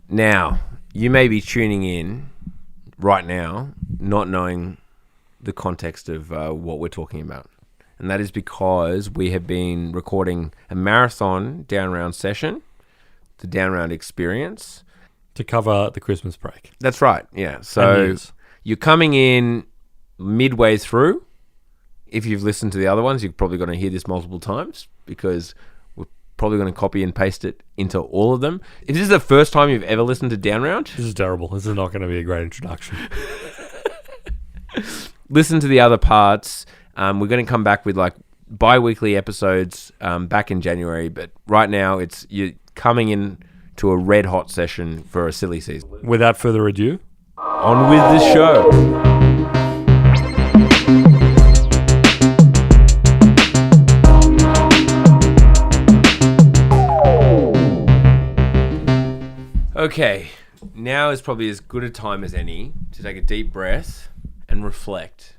Now, you may be tuning in right now, not knowing the context of what we're talking about. And that is because we have been recording a marathon down round session, the down round experience. To cover the Christmas break. That's right, yeah. So you're coming in midway through. If you've listened to the other ones, you're probably going to hear this multiple times because we're probably going to copy and paste it into all of them. If this is the first time you've ever listened to Down Round... This is terrible. This is not going to be a great introduction. Listen to the other parts. We're going to come back with like bi-weekly episodes back in January, but right now you're coming in to a red-hot session for a silly season. Without further ado, on with the show. Okay, now is probably as good a time as any to take a deep breath and reflect.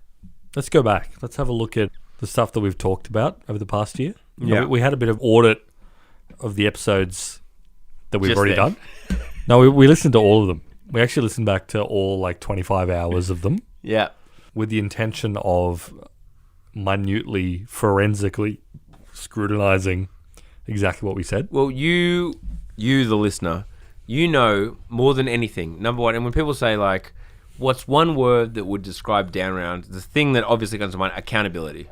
Let's go back. Let's have a look at the stuff that we've talked about over the past year. Yeah. We had a bit of audit of the episodes that we've Just already then. done. No, we listened to all of them. We actually listened back to all like 25 hours of them Yeah. with the intention of minutely, forensically scrutinizing exactly what we said. Well, you the listener, you know more than anything. Number one, and when people say like, what's one word that would describe Down Round? The thing that obviously comes to mind, accountability.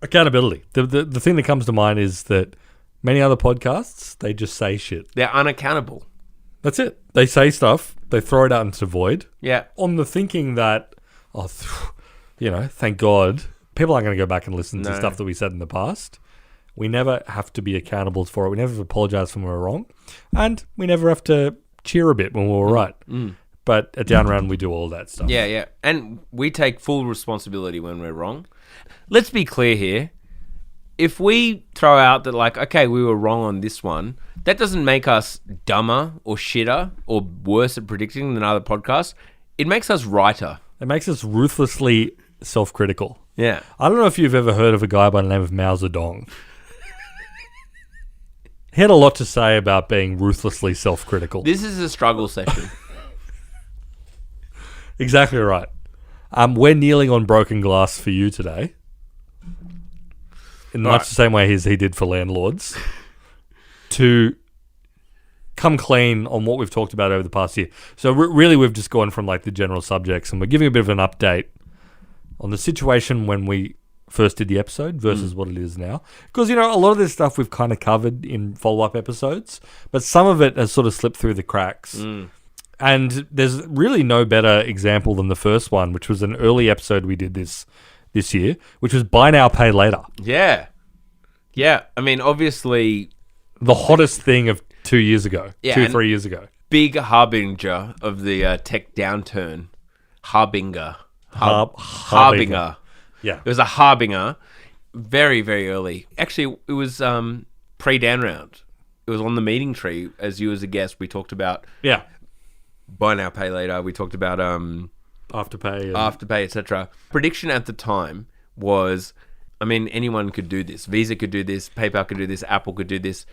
Accountability. The thing that comes to mind is that many other podcasts, they just say shit. They're unaccountable. That's it. They say stuff, they throw it out into the void. Yeah. On the thinking that, thank God, people aren't going to go back and listen to stuff that we said in the past. We never have to be accountable for it. We never have to apologize when we're wrong. And we never have to cheer a bit when we're right. Mm. But at Down Round, we do all that stuff. Yeah, yeah. And we take full responsibility when we're wrong. Let's be clear here. If we throw out that like, okay, we were wrong on this one, that doesn't make us dumber or shitter or worse at predicting than other podcasts. It makes us righter. It makes us ruthlessly self-critical. Yeah. I don't know if you've ever heard of a guy by the name of Mao Zedong. He had a lot to say about being ruthlessly self-critical. This is a struggle session. Exactly right. We're kneeling on broken glass for you today. In much the same way as he did for landlords. To come clean on what we've talked about over the past year. So really we've just gone from like the general subjects and we're giving a bit of an update on the situation when we first did the episode versus what it is now. Because, a lot of this stuff we've kind of covered in follow-up episodes, but some of it has sort of slipped through the cracks. And there's really no better example than the first one, which was an early episode we did this year, which was Buy Now, Pay Later. Yeah. Yeah. I mean, obviously... The hottest thing of 2 years ago. Yeah, 3 years ago. Big harbinger of the tech downturn. Harbinger. Harbinger. Yeah. It was a harbinger very, very early. Actually, it was pre-Down Round. It was on the meeting tree. As you as a guest, we talked about... Yeah. Buy Now, Pay Later. We talked about... Afterpay, etc. Prediction at the time was... I mean, anyone could do this. Visa could do this. PayPal could do this. Apple could do this.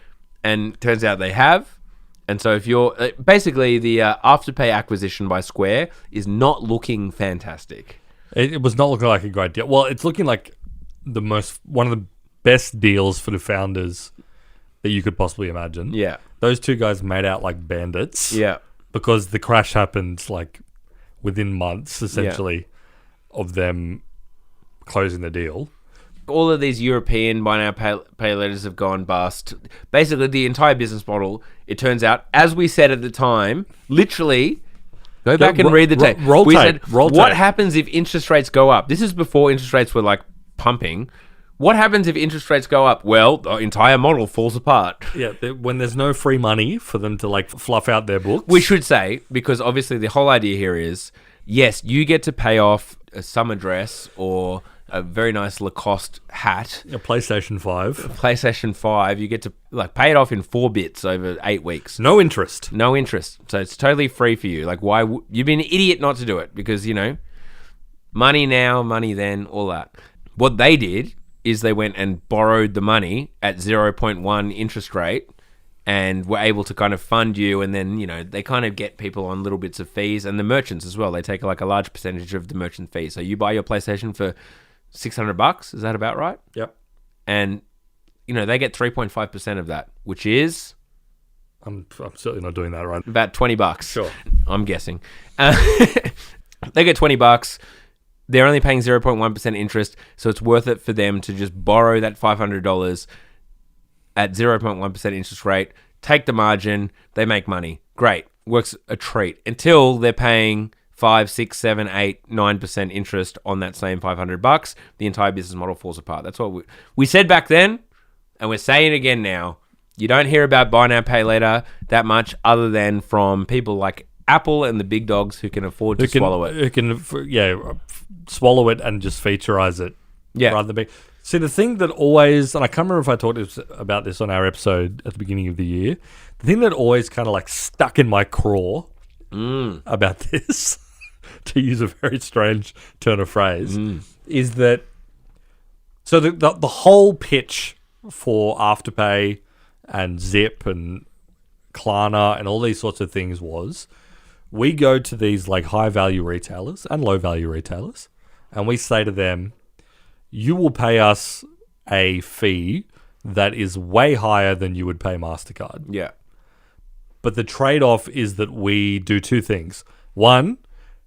And turns out they have. And so if you're... basically, the Afterpay acquisition by Square is not looking fantastic. It was not looking like a great deal. Well, it's looking like one of the best deals for the founders that you could possibly imagine. Yeah. Those two guys made out like bandits. Yeah. Because the crash happened like within months, essentially, of them closing the deal. All of these European buy now pay letters have gone bust. Basically, the entire business model, it turns out, as we said at the time, literally, go back and read the tape. We said, what happens if interest rates go up? This is before interest rates were like pumping. What happens if interest rates go up? Well, the entire model falls apart. Yeah, when there's no free money for them to like fluff out their books. We should say, because obviously the whole idea here is, yes, you get to pay off a summer dress or a very nice Lacoste hat. A PlayStation 5. A PlayStation 5. You get to like pay it off in 4 bits over 8 weeks. No interest. No interest. So it's totally free for you. Like why you'd be an idiot not to do it because, money now, money then, all that. What they did is they went and borrowed the money at 0.1 interest rate and we're able to kind of fund you, and then, they kind of get people on little bits of fees, and the merchants as well. They take like a large percentage of the merchant fee. So you buy your PlayStation for $600, is that about right? Yep. And, they get 3.5% of that, which is... I'm certainly not doing that right. About $20. Sure. I'm guessing. They get $20. They're only paying 0.1% interest, so it's worth it for them to just borrow that $500 at 0.1% interest rate, take the margin, they make money. Great. Works a treat. Until they're paying 5, 6, 7, 8, 9% interest on that same $500. The entire business model falls apart. That's what we said back then, and we're saying it again now. You don't hear about buy now, pay later that much, other than from people like Apple and the big dogs who can afford to swallow it. Who can, swallow it and just featureize it. Yeah. Rather than be... See, the thing that always, and I can't remember if I talked about this on our episode at the beginning of the year, the thing that always kind of like stuck in my craw about this, to use a very strange turn of phrase, is that, so the whole pitch for Afterpay and Zip and Klarna and all these sorts of things was, we go to these like high value retailers and low value retailers, and we say to them, you will pay us a fee that is way higher than you would pay MasterCard. Yeah. But the trade-off is that we do two things. One,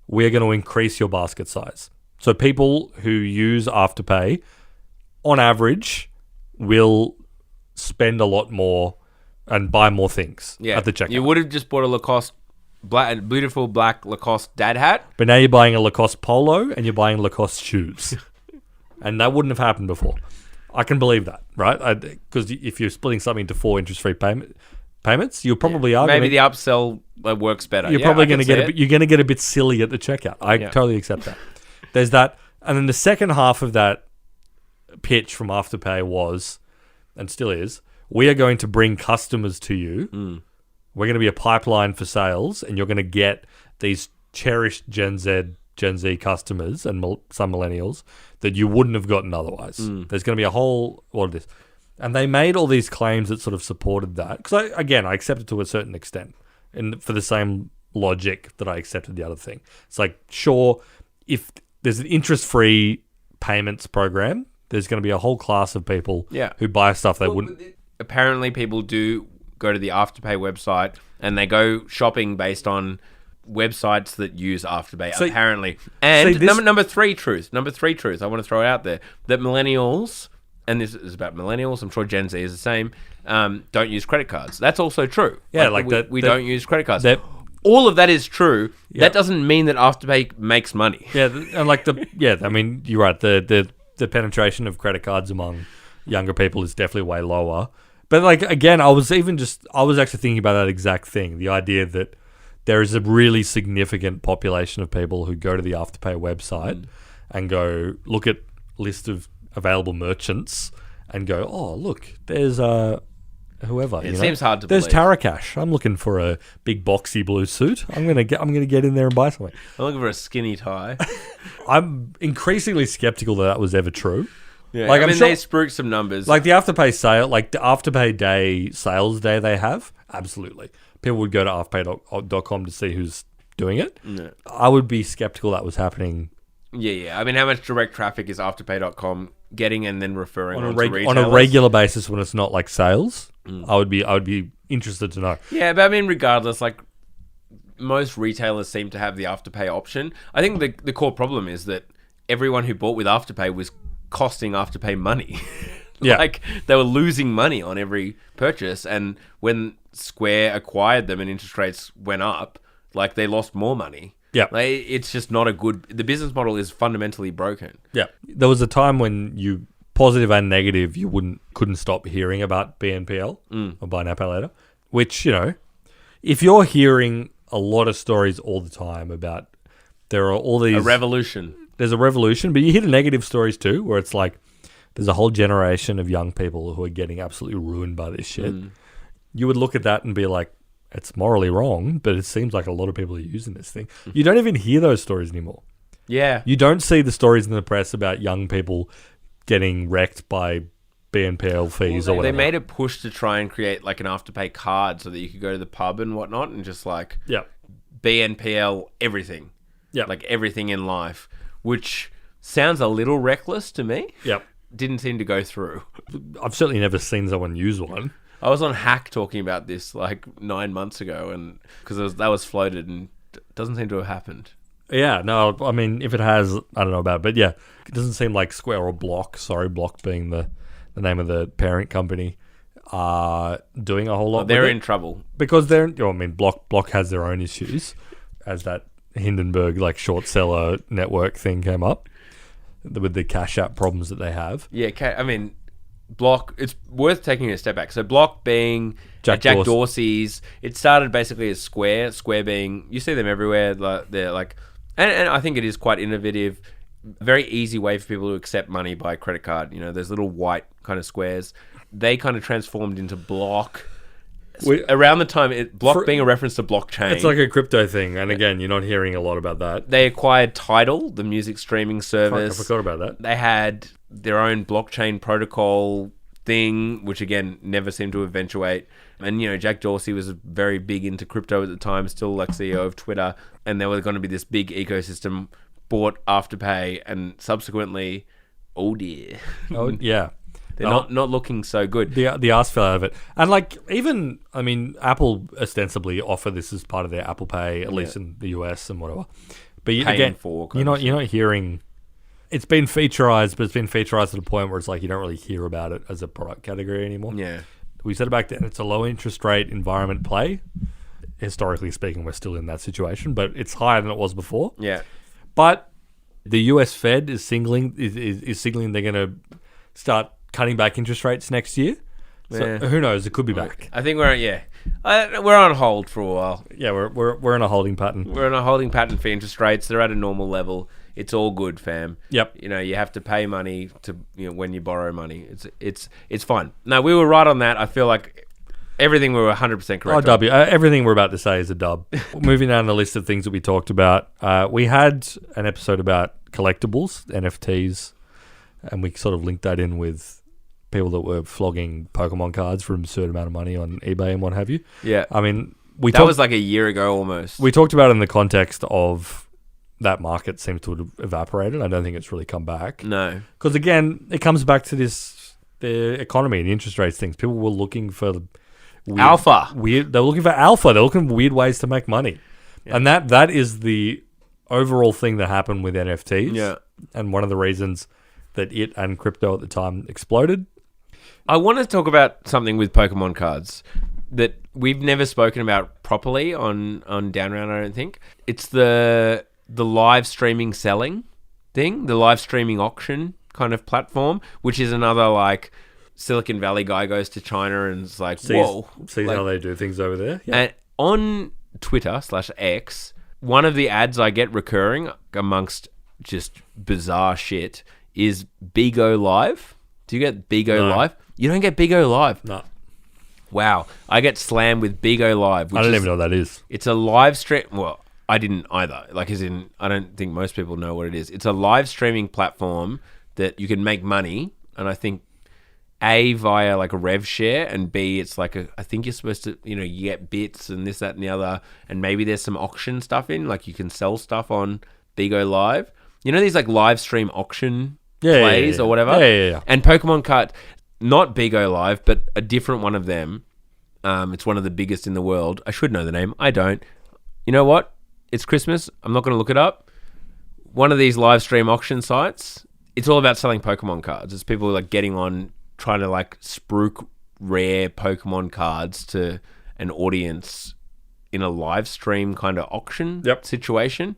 we're going to increase your basket size. So people who use Afterpay, on average, will spend a lot more and buy more things at the checkout. You would have just bought a Lacoste, beautiful black Lacoste dad hat. But now you're buying a Lacoste polo and you're buying Lacoste shoes. And that wouldn't have happened before. I can believe that, right? Because if you're splitting something into 4 interest-free payments, you probably are. Maybe the upsell works better. You're probably going to get a bit silly at the checkout. I totally accept that. There's that, and then the second half of that pitch from Afterpay was, and still is, we are going to bring customers to you. We're going to be a pipeline for sales, and you're going to get these cherished Gen Z customers and some millennials that you wouldn't have gotten otherwise. There's going to be a whole lot of this. And they made all these claims that sort of supported that. Because, I accept it to a certain extent. And for the same logic that I accepted the other thing. It's like, sure, if there's an interest-free payments program, there's going to be a whole class of people who buy stuff they wouldn't... Apparently, people do go to the Afterpay website and they go shopping based on websites that use Afterpay, apparently. And number three truth, I want to throw it out there, that millennials, and this is about millennials, I'm sure Gen Z is the same, don't use credit cards. That's also true. Yeah, we don't use credit cards. All of that is true. Yep. That doesn't mean that Afterpay makes money. Yeah, and I mean, you're right. The penetration of credit cards among younger people is definitely way lower. But again, I was actually thinking about that exact thing. The idea that there is a really significant population of people who go to the Afterpay website and go look at list of available merchants and go, oh, look, there's whoever. It seems hard to believe. There's Tarakash. I'm looking for a big boxy blue suit. I'm gonna get in there and buy something. I'm looking for a skinny tie. I'm increasingly skeptical that was ever true. Yeah, I mean, they spruiked some numbers. Like the Afterpay sale, like the Afterpay day, sales day they have, absolutely. People would go to afterpay.com to see who's doing it. Yeah. I would be skeptical that was happening. Yeah. I mean, how much direct traffic is afterpay.com getting and then referring on to retailers? On a regular basis when it's not like sales? I would be interested to know. Yeah, but I mean, regardless, like most retailers seem to have the Afterpay option. I think the core problem is that everyone who bought with Afterpay was costing Afterpay money. Yeah. Like they were losing money on every purchase, and when Square acquired them and interest rates went up, like they lost more money. Yeah. Like, it's just not a good... The business model is fundamentally broken. Yeah. There was a time when you, positive and negative, you couldn't stop hearing about BNPL or buy now, pay later, which, if you're hearing a lot of stories all the time about there are all these... A revolution. There's a revolution, but you hear the negative stories too, where it's like there's a whole generation of young people who are getting absolutely ruined by this shit. You would look at that and be like, it's morally wrong, but it seems like a lot of people are using this thing. You don't even hear those stories anymore. Yeah. You don't see the stories in the press about young people getting wrecked by BNPL fees or whatever. They made a push to try and create like an Afterpay card so that you could go to the pub and whatnot and just like BNPL everything. Yeah. Like everything in life, which sounds a little reckless to me. Yep. Didn't seem to go through. I've certainly never seen someone use one. I was on Hack talking about this like 9 months ago, and because that was floated and it doesn't seem to have happened. Yeah, no, I mean, if it has, I don't know about it. But yeah, it doesn't seem like Square or Block, Block being the name of the parent company, are doing a whole lot. They're in trouble. Because Block has their own issues, as that Hindenburg like short seller network thing came up with the Cash App problems that they have. Yeah, I mean, Block, it's worth taking a step back. So Block being Jack Dorsey's, it started basically as Square being, you see them everywhere. They're like, and I think it is quite innovative, very easy way for people to accept money by credit card. You know, there's little white kind of squares. They kind of transformed into Block. Around the time, Block being a reference to blockchain. It's like a crypto thing, and again, you're not hearing a lot about that. They acquired Tidal, the music streaming service. I forgot about that. They had their own blockchain protocol thing, which again, never seemed to eventuate. And, you know, Jack Dorsey was very big into crypto at the time, still like CEO of Twitter, and there was going to be this big ecosystem, bought Afterpay, and subsequently, oh dear. Oh, yeah. They're not looking so good. The ass fell out of it. And like even, I mean, Apple ostensibly offer this as part of their Apple Pay, at least in the US and whatever. But again, you're not hearing. It's been featurized, but it's been featurized to the point where it's like you don't really hear about it as a product category anymore. Yeah, we said it back then. It's a low interest rate environment play. Historically speaking, we're still in that situation, but it's higher than it was before. Yeah, but the US Fed is signaling they're going to start cutting back interest rates next year. So who knows? It could be back. I think we're on hold for a while. Yeah, we're in a holding pattern. We're in a holding pattern for interest rates. They're at a normal level. It's all good, fam. Yep. You know, you have to pay money to when you borrow money. It's fine. No, we were right on that. I feel like everything we were 100% correct. Everything we're about to say is a dub. Moving down the list of things that we talked about, we had an episode about collectibles, NFTs, and we sort of linked that in with people that were flogging Pokemon cards for an absurd amount of money on eBay and what have you. Yeah. I mean, that was like a year ago almost. We talked about it in the context of that market seems to have evaporated. I don't think it's really come back. No. Because again, it comes back to the economy and the interest rates things. People were looking for alpha. They're looking for alpha. They're looking for weird ways to make money. Yeah. And that is the overall thing that happened with NFTs. Yeah. And one of the reasons that it and crypto at the time exploded. I want to talk about something with Pokemon cards that we've never spoken about properly on Down Round, I don't think. It's the live streaming selling thing, the live streaming auction kind of platform, which is another like Silicon Valley guy goes to China and is like, whoa. Sees how they do things over there. Yeah. And on Twitter/X, one of the ads I get recurring amongst just bizarre shit is Bigo Live. Do you get Bigo Live? You don't get Bigo Live. No. Wow. I get slammed with Bigo Live. I don't even know what that is. It's a live stream. Well, I didn't either. Like, as in, I don't think most people know what it is. It's a live streaming platform that you can make money. And I think A, via like a rev share, and B, it's like I think you're supposed to, you get bits and this, that, and the other. And maybe there's some auction stuff in, like you can sell stuff on Bigo Live. These like live stream auction plays or whatever. Yeah. And Pokemon card, not Bigo Live, but a different one of them. It's one of the biggest in the world. I should know the name. I don't. You know what? It's Christmas. I'm not going to look it up. One of these live stream auction sites, it's all about selling Pokemon cards. It's people like getting on, trying to like spruik rare Pokemon cards to an audience in a live stream kind of auction situation.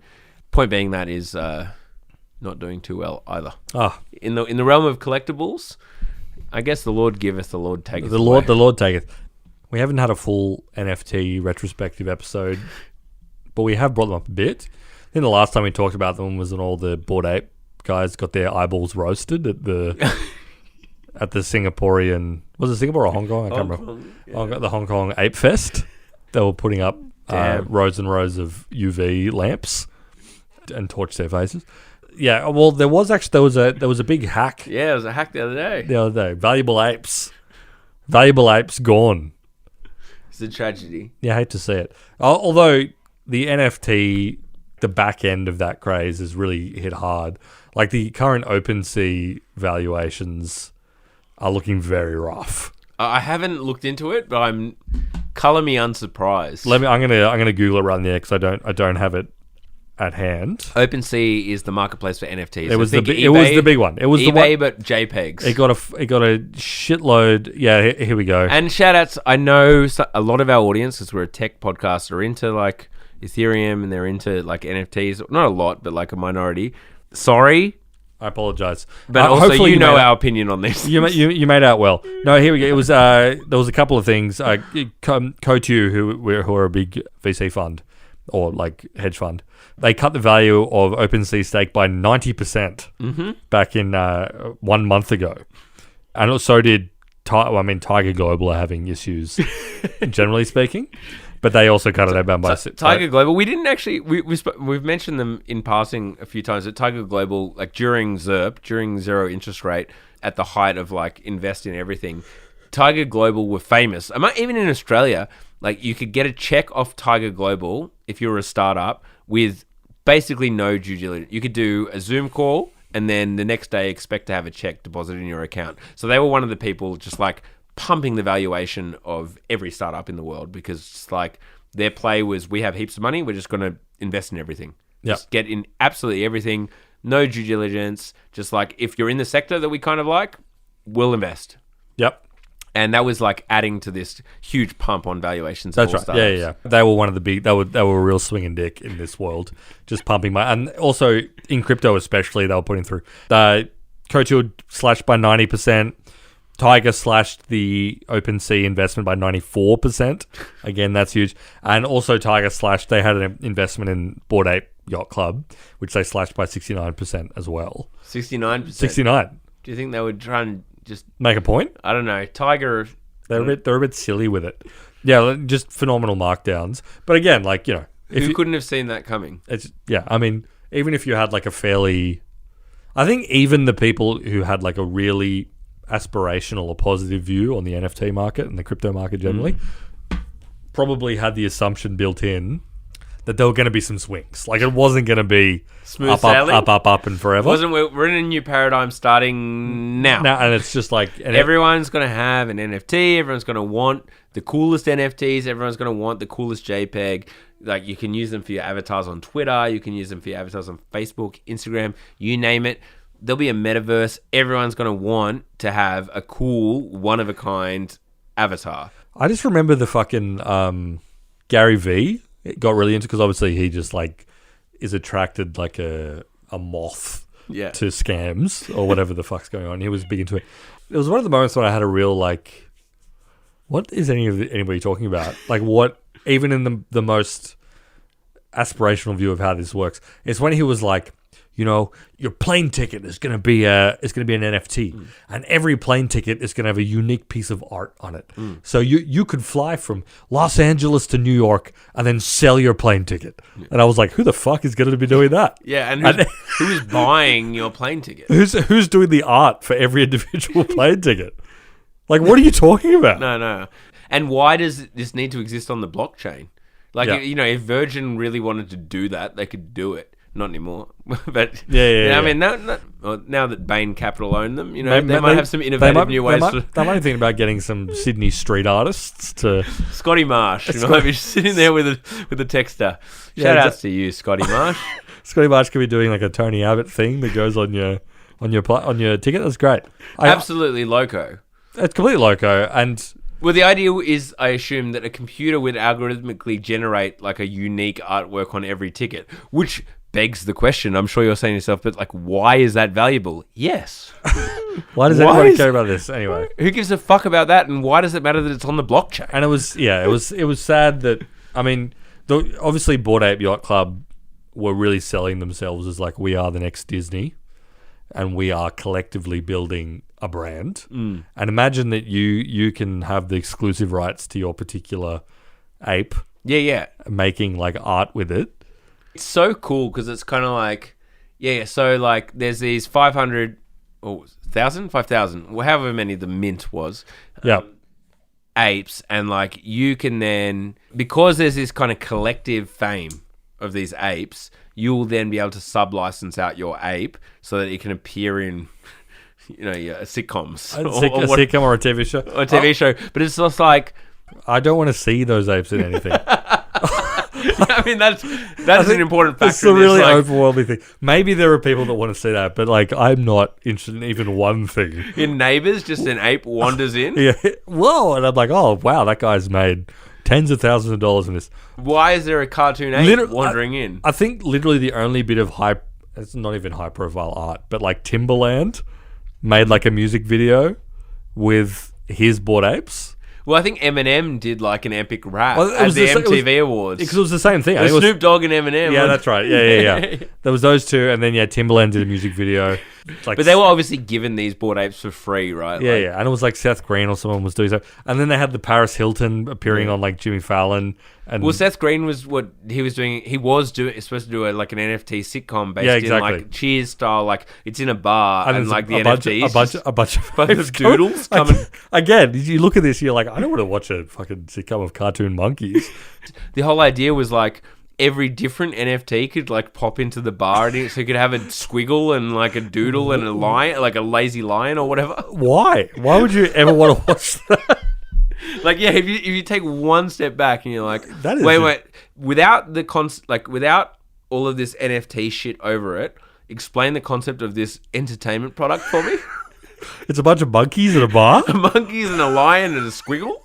Point being that is not doing too well either. In the realm of collectibles, I guess the Lord giveth, the Lord taketh. The Lord taketh. We haven't had a full NFT retrospective episode, but we have brought them up a bit. I think the last time we talked about them was when all the Bored Ape guys got their eyeballs roasted at the at the Singaporean, was it Singapore or Hong Kong? I can't remember. Yeah. The Hong Kong Ape Fest. They were putting up rows and rows of UV lamps and torched their faces. Yeah, well, there was a big hack Yeah, it was a hack the other day. Valuable apes gone. It's a tragedy. Yeah, I hate to see it. Although the NFT, the back end of that craze has really hit hard. Like the current OpenSea valuations are looking very rough. I haven't looked into it, but color me unsurprised. I'm gonna Google it right there because I don't have it at hand. OpenSea is the marketplace for NFTs. It was the big one. It was eBay, the one, but JPEGs. It got a shitload. Yeah, here we go. And shout outs. I know a lot of our audience, because we're a tech podcast, are into like Ethereum and they're into like NFTs. Not a lot, but like a minority. Sorry. I apologize. But also, you know our opinion on this. You made out well. No, here we go. It was there was a couple of things. Cotu, who are a big VC fund or like hedge fund, they cut the value of OpenSea stake by 90% back in 1 month ago, and so did. Tiger Global are having issues, generally speaking. But they also cut it down by Tiger Global. We didn't actually. We've mentioned them in passing a few times. That Tiger Global, like during ZIRP, during zero interest rate, at the height of like invest in everything, Tiger Global were famous. Even in Australia, like you could get a check off Tiger Global if you were a startup with basically no due diligence. You could do a Zoom call and then the next day expect to have a check deposited in your account. So they were one of the people just like pumping the valuation of every startup in the world because it's like their play was, we have heaps of money, we're just going to invest in everything. Yep. Just get in absolutely everything, no due diligence, just like if you're in the sector that we kind of like, we'll invest. Yep. And that was like adding to this huge pump on valuations. That's right. Startups. Yeah. They were one of the big. They were a real swinging dick in this world, just pumping money. And also in crypto, especially, they were putting through. Cotu slashed by 90%. Tiger slashed the OpenSea investment by 94%. Again, that's huge. And also Tiger slashed. They had an investment in Bored Ape Yacht Club, which they slashed by 69% as well. 69%. 69. Do you think they would try and just make a point? I don't know. Tiger, they're a bit silly with it. Yeah, just phenomenal markdowns. But again, like, you know, who couldn't have seen that coming? I mean, even if you had like a fairly, I think even the people who had like a really aspirational or positive view on the NFT market and the crypto market generally probably had the assumption built in that there were going to be some swings. Like it wasn't going to be smooth sailing, up and forever. We're in a new paradigm starting now. And it's just like everyone's going to have an NFT. Everyone's going to want the coolest NFTs. Everyone's going to want the coolest JPEG. Like you can use them for your avatars on Twitter. You can use them for your avatars on Facebook, Instagram. You name it. There'll be a metaverse. Everyone's going to want to have a cool, one-of-a-kind avatar. I just remember the fucking Gary Vee got really into, because obviously he just like is attracted like a moth to scams or whatever the fuck's going on. He was big into it. It was one of the moments when I had a real like, what is anybody talking about? Like what, even in the most aspirational view of how this works, it's when he was like, you know, your plane ticket is going to be an NFT, and every plane ticket is going to have a unique piece of art on it. So you could fly from Los Angeles to New York and then sell your plane ticket. And I was like, who the fuck is going to be doing that? Yeah, and who's buying your plane ticket? Who's doing the art for every individual plane ticket? Like, what are you talking about? No. And why does this need to exist on the blockchain? Like, you know, if Virgin really wanted to do that, they could do it. Not anymore, but I mean, now that Bain Capital own them, you know, they might have some innovative new ways. They might be thinking about getting some Sydney street artists to Scotty Marsh. You might be sitting there with a texter. Shout outs to you, Scotty Marsh. Scotty Marsh could be doing like a Tony Abbott thing that goes on your ticket. That's great. Absolutely loco. It's completely loco, and. Well, the idea is, I assume, that a computer would algorithmically generate like a unique artwork on every ticket, which begs the question. I'm sure you're saying to yourself, but like, why is that valuable? Yes. Why does anybody care about this anyway? Who gives a fuck about that? And why does it matter that it's on the blockchain? And it was sad that, I mean, obviously Bored Ape Yacht Club were really selling themselves as like, we are the next Disney, and we are collectively building a brand. And imagine that you can have the exclusive rights to your particular ape. Yeah. Making like art with it. It's so cool because it's kind of like, Yeah, so like there's these 500 or 1,000, 5,000, however many the mint was. Yeah. Apes, and like you can then, because there's this kind of collective fame of these apes, you'll then be able to sub-license out your ape so that it can appear in, your sitcoms. A sitcom or a TV show. Or a TV show. But it's just like... I don't want to see those apes in anything. I mean, that's an important factor. It's a really overwhelming thing. Maybe there are people that want to see that, but like I'm not interested in even one thing. In Neighbours, just an ape wanders in. Yeah. Whoa, and I'm like, oh wow, that guy's made tens of thousands of dollars in this. Why is there a cartoon ape wandering in? I think literally the only bit of it's not even high profile art, but like Timbaland made like a music video with his Bored Apes. Well, I think Eminem did like an epic rap at the MTV Awards. Because it was the same thing. It was Snoop Dogg and Eminem. Yeah, that's right. Yeah. There was those two, and then Timbaland did a music video. But they were obviously given these Bored Apes for free, right? Yeah. And it was like Seth Green or someone was doing so. And then they had the Paris Hilton appearing on like Jimmy Fallon. And Seth Green was what he was doing. He was supposed to do like an NFT sitcom based in like Cheers style, like it's in a bar and like the NFTs, a bunch of doodles coming. Again, you look at this, you're like, I don't want to watch a fucking sitcom of cartoon monkeys. The whole idea was like every different NFT could like pop into the bar, and so you could have a squiggle and like a doodle and a lion, like a lazy lion or whatever. Why? Why would you ever want to watch that? Like, yeah, if you take one step back and you're like, that is wait, without without all of this NFT shit over it, explain the concept of this entertainment product for me. It's a bunch of monkeys in a bar. Monkeys and a lion and a squiggle.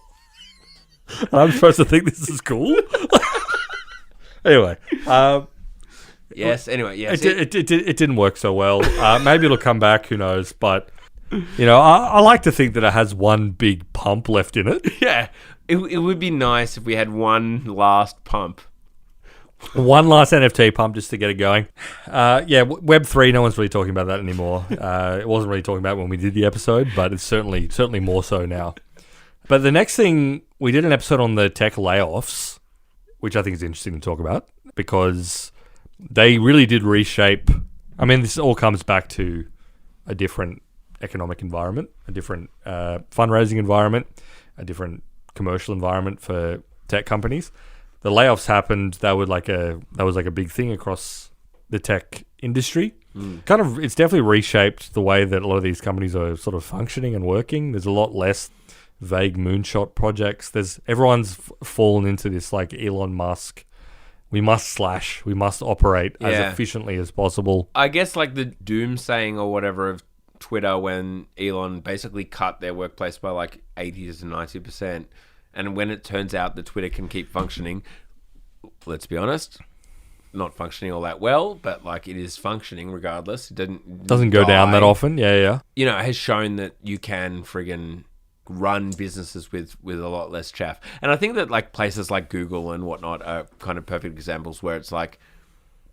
I'm supposed to think this is cool. Anyway, yes. Anyway, yes. It didn't work so well. Maybe it'll come back. Who knows? But I like to think that it has one big pump left in it. Yeah, it would be nice if we had one last pump. One last NFT pump just to get it going. Web3, no one's really talking about that anymore. It wasn't really talking about when we did the episode, but it's certainly more so now. But the next thing, we did an episode on the tech layoffs, which I think is interesting to talk about because they really did reshape. I mean, this all comes back to a different economic environment, a different fundraising environment, a different commercial environment for tech companies. The layoffs happened. That was like a big thing across the tech industry. It's definitely reshaped the way that a lot of these companies are sort of functioning and working. There's a lot less vague moonshot projects. Everyone's fallen into this like Elon Musk. We must operate as efficiently as possible. I guess like the doomsaying or whatever of Twitter when Elon basically cut their workplace by like 80 to 90%. And when it turns out that Twitter can keep functioning, let's be honest, not functioning all that well, but like it is functioning regardless. It doesn't go down that often. Yeah. It has shown that you can friggin' run businesses with a lot less chaff. And I think that like places like Google and whatnot are kind of perfect examples where it's like,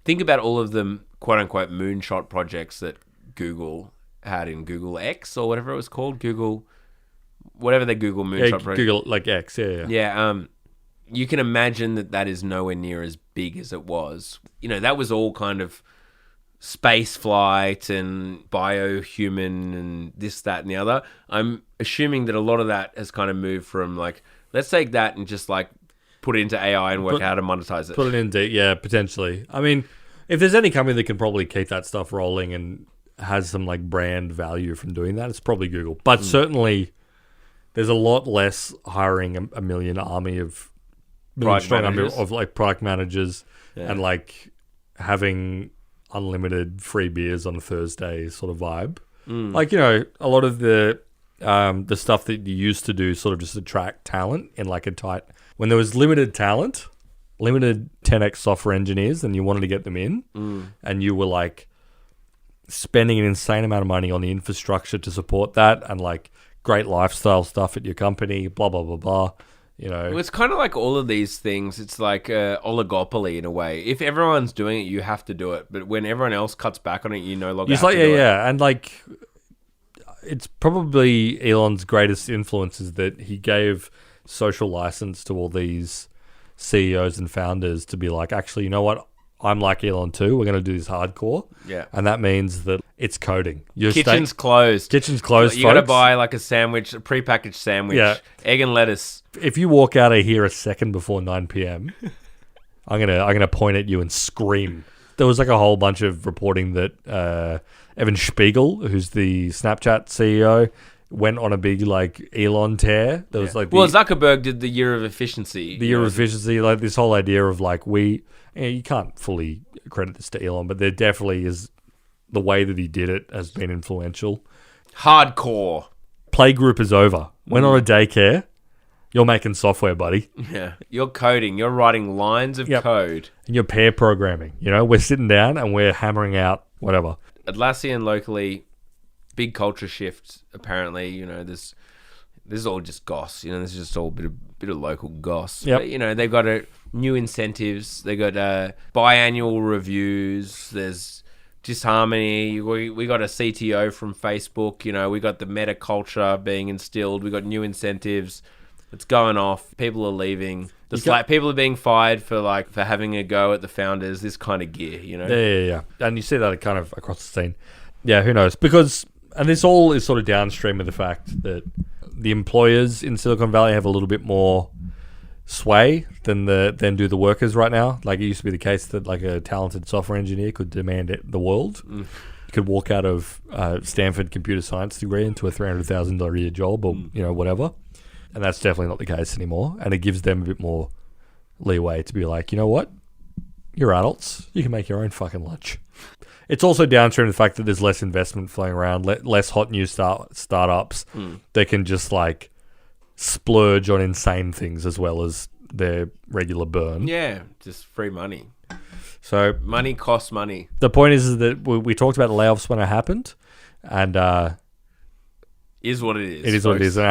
think about all of the quote unquote moonshot projects that Google had in Google X or whatever it was called, whatever the Google moonshot project. Google like X, yeah. Yeah, you can imagine that is nowhere near as big as it was. That was all kind of space flight and biohuman and this, that, and the other. I'm assuming that a lot of that has kind of moved from like, let's take that and just like put it into AI and work out how to monetize it. Put it in, potentially. I mean, if there's any company that can probably keep that stuff rolling and has some like brand value from doing that, it's probably Google. But certainly there's a lot less hiring a million army of product managers and like having unlimited free beers on a Thursday sort of vibe. Like, a lot of the stuff that you used to do sort of just attract talent in like a tight, when there was limited talent, limited 10x software engineers and you wanted to get them in and you were like spending an insane amount of money on the infrastructure to support that and like great lifestyle stuff at your company, blah, blah, blah, blah. Well, it's kind of like all of these things. It's like oligopoly in a way. If everyone's doing it, you have to do it. But when everyone else cuts back on it, you no longer have to do it. Yeah. And like, it's probably Elon's greatest influence is that he gave social license to all these CEOs and founders to be like, actually, you know what? I'm like Elon too. We're going to do this hardcore. Yeah. And that means that it's coding. Kitchen's closed. Kitchen's closed, You got to buy like a sandwich, a prepackaged sandwich, egg and lettuce. If you walk out of here a second before 9 p.m., I'm gonna point at you and scream. There was like a whole bunch of reporting that Evan Spiegel, who's the Snapchat CEO, went on a big like Elon tear. There was like Zuckerberg did the year of efficiency. The year of efficiency, like this whole idea of like you can't fully credit this to Elon, but there definitely is the way that he did it has been influential. Hardcore. Playgroup is over. Went on a daycare. You're making software, buddy. Yeah. You're coding. You're writing lines of code. And you're pair programming. You know, we're sitting down and we're hammering out whatever. Atlassian locally, big culture shift. Apparently, you know, this is all just goss. You know, this is just all a bit of local goss. Yep. But, you know, they've got new incentives. They got biannual reviews. There's disharmony. We got a CTO from Facebook. You know, we got the meta culture being instilled. We got new incentives. It's going off. People are leaving. People are being fired for having a go at the founders. This kind of gear, you know. Yeah. And you see that kind of across the scene. Yeah, who knows? And this all is sort of downstream of the fact that the employers in Silicon Valley have a little bit more sway than do the workers right now. Like it used to be the case that like a talented software engineer could demand the world. You could walk out of Stanford computer science degree into a $300,000 a year job or whatever. And that's definitely not the case anymore. And it gives them a bit more leeway to be like, you know what? You're adults. You can make your own fucking lunch. It's also downstream to the fact that there's less investment flowing around, less hot new startups. They can just like splurge on insane things as well as their regular burn. Yeah, just free money. So money costs money. The point is that we talked about the layoffs when it happened, and is what it is. It is folks. What it is, and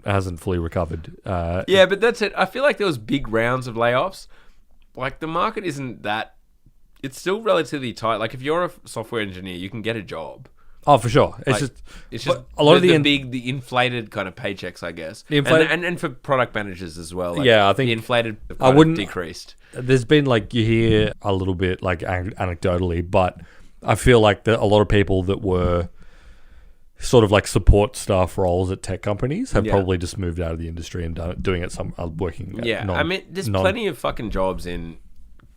it hasn't fully recovered. Yeah, but that's it. I feel like there was big rounds of layoffs. Like the market isn't that. It's still relatively tight. Like if you're a software engineer, you can get a job. Oh, for sure. It's just a lot of the inflated kind of paychecks, I guess, and for product managers as well. Like I think the inflated have decreased. There's been like you hear a little bit like anecdotally, but I feel like a lot of people that were sort of like support staff roles at tech companies have probably just moved out of the industry and doing it working. I mean, there's plenty of fucking jobs in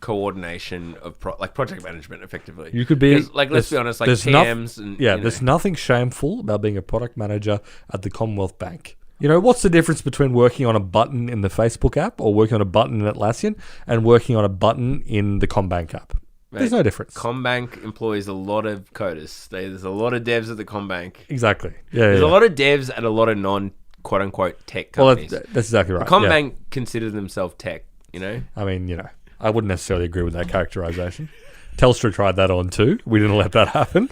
coordination of project management. Effectively, you could be let's be honest, like PMs there's nothing shameful about being a product manager at the Commonwealth Bank. You know, what's the difference between working on a button in the Facebook app or working on a button in Atlassian and working on a button in the Combank app? Mate, there's no difference. Combank employs a lot of coders. There's a lot of devs at the Combank. Exactly. There's a lot of devs at a lot of non-quote-unquote tech companies. Well, that's exactly right. The Combank consider themselves tech, you know? I mean, I wouldn't necessarily agree with that characterization. Telstra tried that on too. We didn't let that happen.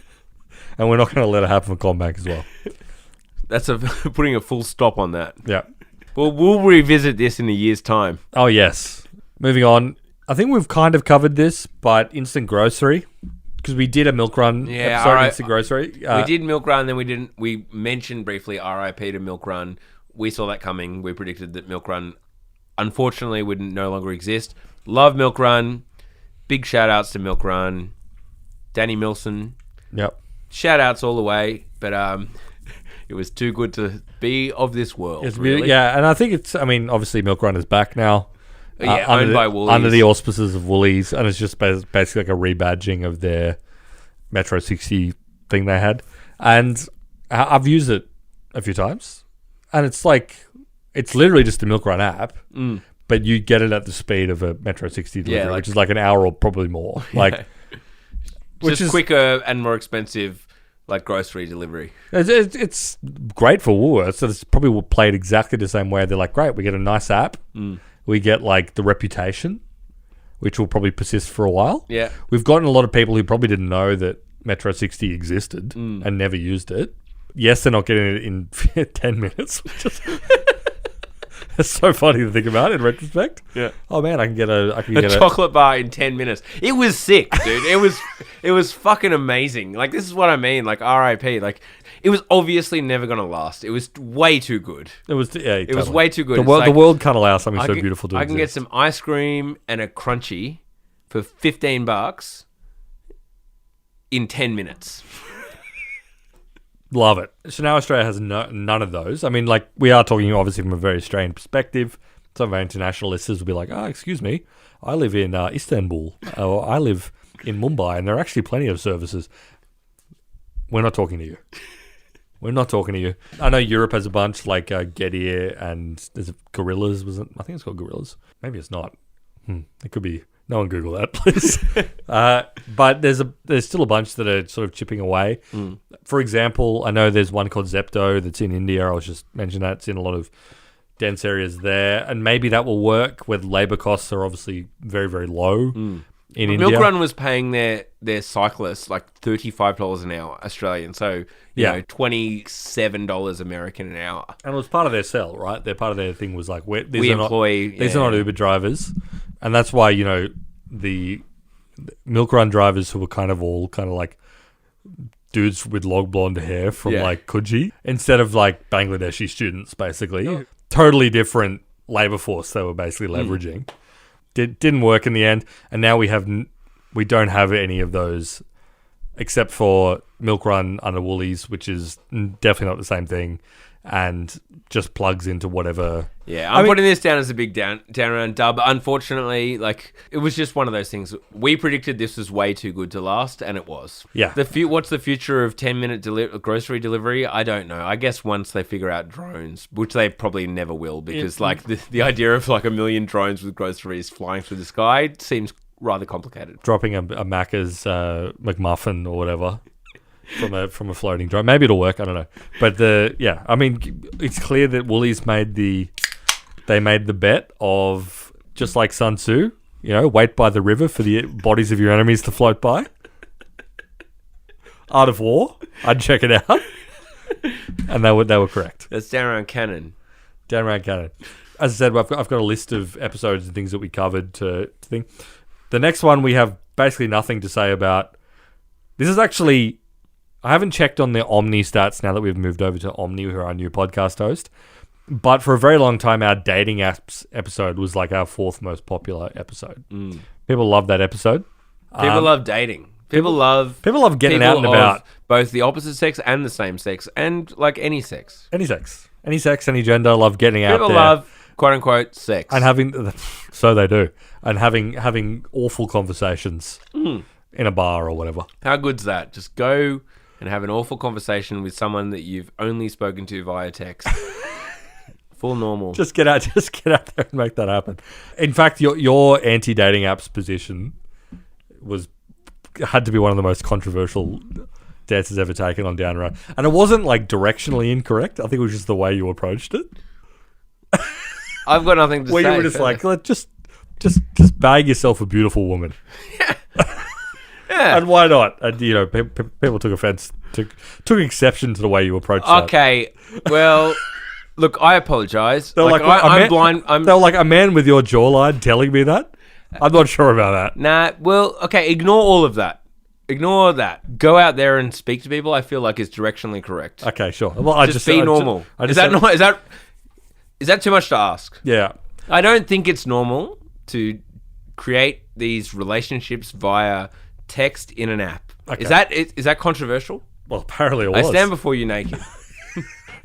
And we're not going to let it happen for Combank as well. That's putting a full stop on that. Yeah. Well, we'll revisit this in a year's time. Oh, yes. Moving on. I think we've kind of covered this, but instant grocery, because we did a milk run episode instant grocery. We did milk run, then we didn't. We mentioned briefly RIP to milk run. We saw that coming. We predicted that milk run, unfortunately, would no longer exist. Love milk run. Big shout outs to milk run. Danny Milson. Yep. Shout outs all the way, but it was too good to be of this world. Really. Yeah, and I think obviously milk run is back now. Owned by Woolies. Under the auspices of Woolies, and it's just basically like a rebadging of their Metro 60 thing they had. And I've used it a few times, and it's literally just a Milk Run app, but you get it at the speed of a Metro 60 delivery, which is like an hour or probably more. Which is quicker and more expensive, like grocery delivery. It's great for Woolworths. So it's probably played exactly the same way. They're like, great, we get a nice app. We get like the reputation, which will probably persist for a while. Yeah. We've gotten a lot of people who probably didn't know that Metro 60 existed and never used it. Yes, they're not getting it in 10 minutes, which is it's so funny to think about in retrospect. Yeah. Oh man, I can get a chocolate bar in 10 minutes. It was sick, dude. It was fucking amazing. Like this is what I mean. Like RIP. Like it was obviously never gonna last. It was way too good. It was totally. Was way too good. The world can't allow something so beautiful to exist. I can get some ice cream and a crunchy for $15 in 10 minutes. Love it. So now Australia has none of those. I mean, like, we are talking obviously from a very Australian perspective. Some of our international listeners will be like, excuse me, I live in Istanbul, or I live in Mumbai, and there are actually plenty of services. We're not talking to you. We're not talking to you. I know Europe has a bunch, like Getir, and there's Gorillas. I think it's called Gorillas. Maybe it's not. It could be. No one Google that, please. But there's still a bunch that are sort of chipping away. For example, I know there's one called Zepto that's in India. I was just mentioning that. It's in a lot of dense areas there. And maybe that will work where labour costs are obviously very, very low in India. Milk Run was paying their cyclists like $35 an hour Australian. So, you know, $27 American an hour. And it was part of their sell, right? Part of their thing was like, these are not Uber drivers. And that's why, you know, the Milk Run drivers who were kind of like dudes with long blonde hair from like Coogee, instead of like Bangladeshi students, basically. Totally different labour force they were basically leveraging. Didn't work in the end. And now we don't have any of those except for Milk Run under Woolies, which is definitely not the same thing. And just plugs into whatever. Yeah, I'm putting this down as a big down around dub. Unfortunately, like, it was just one of those things. We predicted this was way too good to last, and it was. Yeah. What's the future of 10-minute grocery delivery? I don't know. I guess once they figure out drones, which they probably never will, because like the idea of like 1 million drones with groceries flying through the sky seems rather complicated. Dropping a Macca's McMuffin or whatever. From a floating drone. Maybe it'll work, I don't know. But I mean, it's clear that Woolies made the bet of, just like Sun Tzu, you know, wait by the river for the bodies of your enemies to float by. Art of War. I'd check it out. And they were correct. That's down around canon. Down around canon. As I said, I've got a list of episodes and things that we covered to think. The next one we have basically nothing to say about. This is actually, I haven't checked on the Omni stats now that we've moved over to Omni, who are our new podcast host. But for a very long time, our dating apps episode was like our 4th most popular episode. People love that episode. People love dating. People love getting out and about. Both the opposite sex and the same sex, and like any sex. Any sex, any gender. Love getting out there. People love quote unquote sex, and having. So they do, and having awful conversations in a bar or whatever. How good's that? Just go and have an awful conversation with someone that you've only spoken to via text. Full normal. Just get out there and make that happen. In fact, your anti-dating apps position had to be one of the most controversial dances ever taken on Down Run. And it wasn't like directionally incorrect. I think it was just the way you approached it. I've got nothing to say. Where you were just like, just bag yourself a beautiful woman. Yeah. And why not? And, you know, people took offense, took exception to the way you approached that. Okay, well, look, I apologize. I'm blind. They were like, a man with your jawline telling me that? I'm not sure about that. Nah, well, okay, ignore all of that. Ignore that. Go out there and speak to people. I feel like is directionally correct. Okay, sure. Well, I just be normal. Is that too much to ask? Yeah. I don't think it's normal to create these relationships via text in an app. Okay. Is that controversial? Well, apparently it was. I stand before you naked.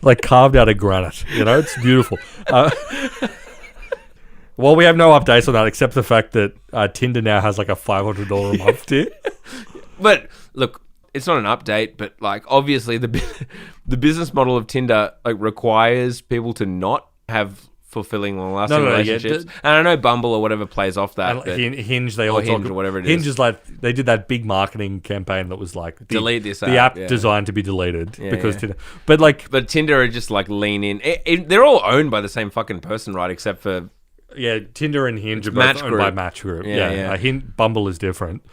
Like carved out of granite. You know, it's beautiful. Well, we have no updates on that except the fact that Tinder now has like a $500 a month tier. But look, it's not an update, but like obviously the business model of Tinder like requires people to not have fulfilling long-lasting relationships. Yeah. And I know Bumble or whatever plays off that. And Hinge, they all talk, or whatever it is. Hinge is like, they did that big marketing campaign that was like delete this app. The app designed to be deleted because Tinder. But Tinder are just like lean in. They're all owned by the same fucking person, right? Except for Tinder and Hinge are both owned by Match Group. Bumble is different.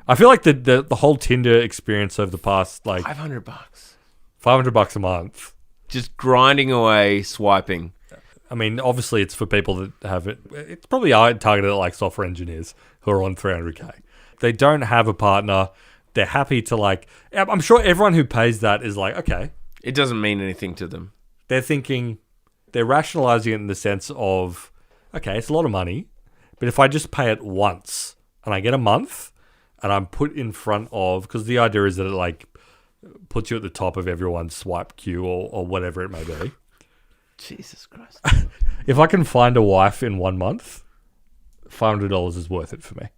I feel like the whole Tinder experience over the past like $500, $500 a month, just grinding away, swiping. I mean, obviously, it's for people that have it. It's probably targeted at like software engineers who are on $300K. They don't have a partner. They're happy to like. I'm sure everyone who pays that is like, okay, it doesn't mean anything to them. They're thinking, they're rationalizing it in the sense of, okay, it's a lot of money, but if I just pay it once, and I get a month, and I'm put in front of, because the idea is that it like puts you at the top of everyone's swipe queue or whatever it may be. Jesus Christ. If I can find a wife in 1 month, $500 is worth it for me.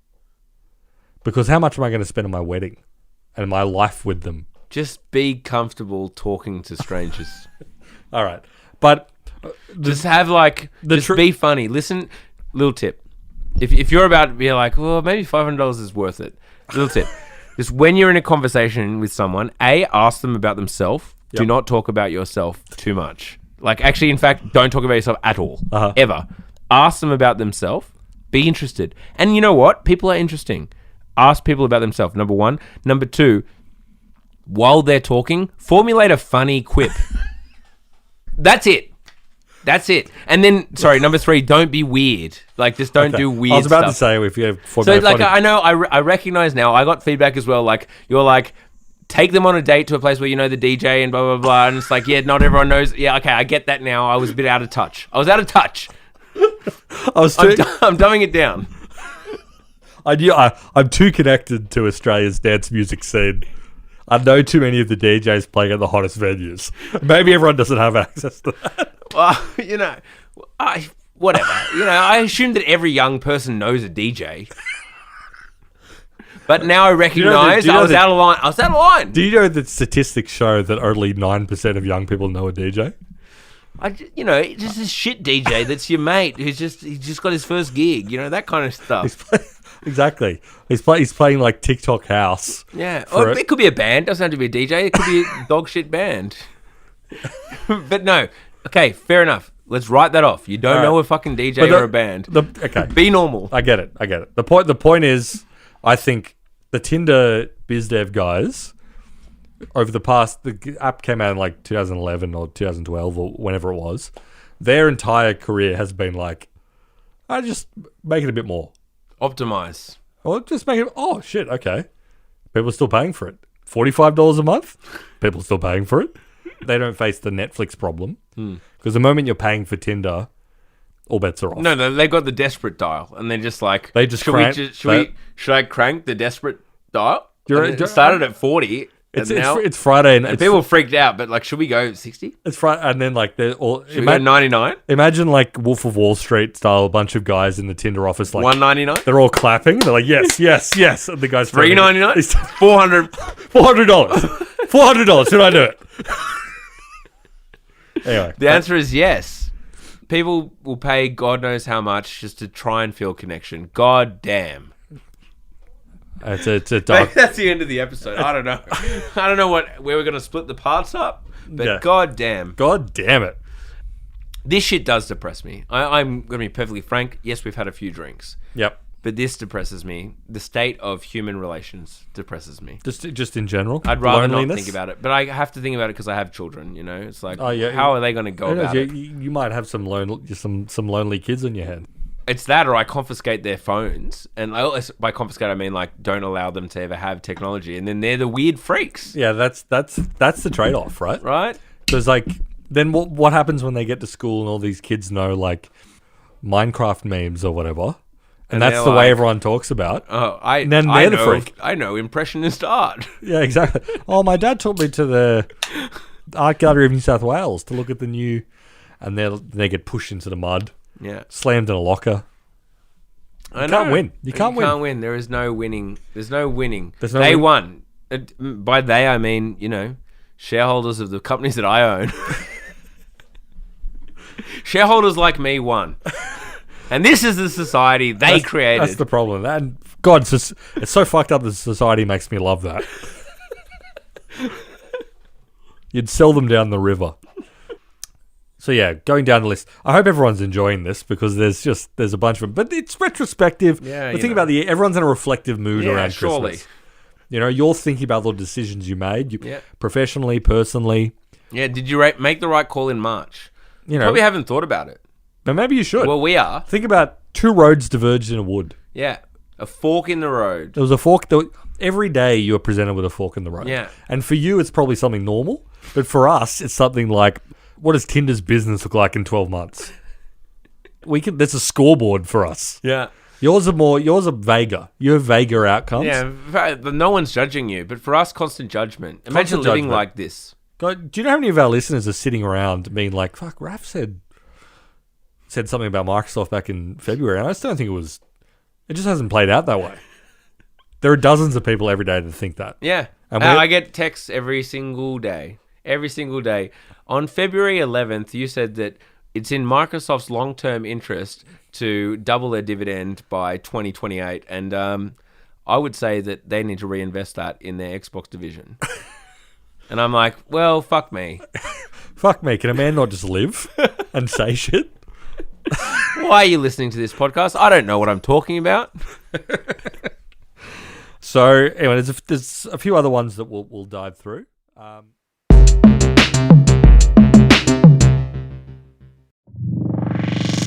Because how much am I going to spend on my wedding and my life with them? Just be comfortable talking to strangers. All right. But just have like, be funny. Listen, little tip. If you're about to be like, well, maybe $500 is worth it. Little tip. Just when you're in a conversation with someone, ask them about themselves. Yep. Do not talk about yourself too much. Like, actually, in fact, don't talk about yourself at all. Ever. Ask them about themselves. Be interested. And you know what? People are interesting. Ask people about themselves, number one. Number two, while they're talking, formulate a funny quip. That's it. And then, number three, don't be weird. Like, just don't do weird stuff. I was about to say, if you have so, like, I know, I recognize now, I got feedback as well, like, you're like, take them on a date to a place where you know the DJ and blah, blah, blah. And it's like, yeah, not everyone knows. Yeah, okay, I get that now. I was a bit out of touch. I'm dumbing it down. I'm too connected to Australia's dance music scene. I know too many of the DJs playing at the hottest venues. Maybe everyone doesn't have access to that. Well, whatever. I assume that every young person knows a DJ. But now I recognize I was out of line. Do you know that statistics show that only 9% of young people know a DJ? Just a shit DJ that's your mate who's just got his first gig, that kind of stuff. Exactly. He's playing like TikTok house. Yeah. Or it could be a band. Doesn't have to be a DJ. It could be a dog shit band. But no. Okay, fair enough. Let's write that off. You don't know a fucking DJ or a band. Okay. Be normal. I get it. The point is, I think the Tinder biz dev guys, over the app came out in like 2011 or 2012 or whenever it was, their entire career has been like, I just make it a bit more. Optimize. Or just make it, oh shit, okay. People are still paying for it. $45 a month? People are still paying for it. They don't face the Netflix problem. Because the moment you're paying for Tinder, all bets are off. No, they've got the desperate dial. And they're just like, should I crank the desperate dial? It started at 40. It's Friday and people freaked out, but like, should we go 60? It's Friday, and then like they're all. Should we go 99? Imagine like Wolf of Wall Street style, a bunch of guys in the Tinder office, like $199. They're all clapping. They're like, yes, yes, yes. And the guys $399, $400, $400. Should I do it? Anyway, the answer is yes. People will pay God knows how much just to try and feel connection. God damn. It's a dark. That's the end of the episode. I don't know. I don't know where we're going to split the parts up, but yeah. God damn it. This shit does depress me. I'm going to be perfectly frank. Yes, we've had a few drinks. Yep. But this depresses me. The state of human relations depresses me. Just in general? I'd rather not think about it. But I have to think about it because I have children, It's like, how are they going to go about it? You might have some lonely kids on your hand. It's that, or I confiscate their phones, and by confiscate I mean like don't allow them to ever have technology, and then they're the weird freaks. Yeah, that's the trade-off, right? Right. Because like, then what happens when they get to school and all these kids know like Minecraft memes or whatever, and that's the way everyone talks about. Oh, I know impressionist art. Yeah, exactly. Oh, my dad took me to the Art Gallery of New South Wales to look at the new, and they get pushed into the mud. Yeah. Slammed in a locker. You can't win. You can't win. There is no winning. They won. By they, I mean, shareholders of the companies that I own. Shareholders like me won. And this is the society they created. That's the problem. And God, it's so fucked up that society makes me love that. You'd sell them down the river. So yeah, going down the list. I hope everyone's enjoying this because there's a bunch of them, but it's retrospective. Yeah, but think about everyone's in a reflective mood around surely. Christmas. You're thinking about the decisions you made, professionally, personally. Yeah, did you make the right call in March? Probably haven't thought about it. But maybe you should. Well, we are. Think about two roads diverged in a wood. Yeah, a fork in the road. There was a fork. Every day you are presented with a fork in the road. Yeah. And for you, it's probably something normal, but for us, it's something like, what does Tinder's business look like in 12 months? There's a scoreboard for us. Yeah. Yours are vaguer. You have vaguer outcomes. Yeah, no one's judging you, but for us, constant judgment. Imagine living like this. God, do you know how many of our listeners are sitting around being like, fuck, Raph said something about Microsoft back in February, and I just don't think it just hasn't played out that way. There are dozens of people every day that think that. Yeah. And I get texts every single day. Every single day. On February 11th, you said that it's in Microsoft's long-term interest to double their dividend by 2028. And I would say that they need to reinvest that in their Xbox division. And I'm like, well, fuck me. Fuck me. Can a man not just live and say shit? Why are you listening to this podcast? I don't know what I'm talking about. So, anyway, there's a few other ones that we'll dive through.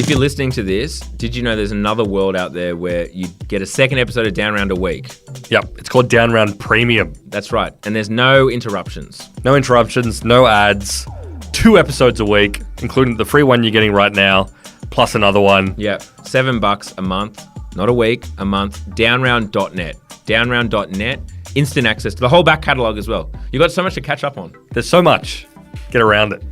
If you're listening to this, did you know there's another world out there where you get a second episode of Down Round a week? Yep, it's called Down Round Premium. That's right, and there's no interruptions. No interruptions, no ads, 2 episodes a week, including the free one you're getting right now, plus another one. Yep, $7 a month, not a week, a month, downround.net. Downround.net, instant access to the whole back catalogue as well. You've got so much to catch up on. There's so much. Get around it.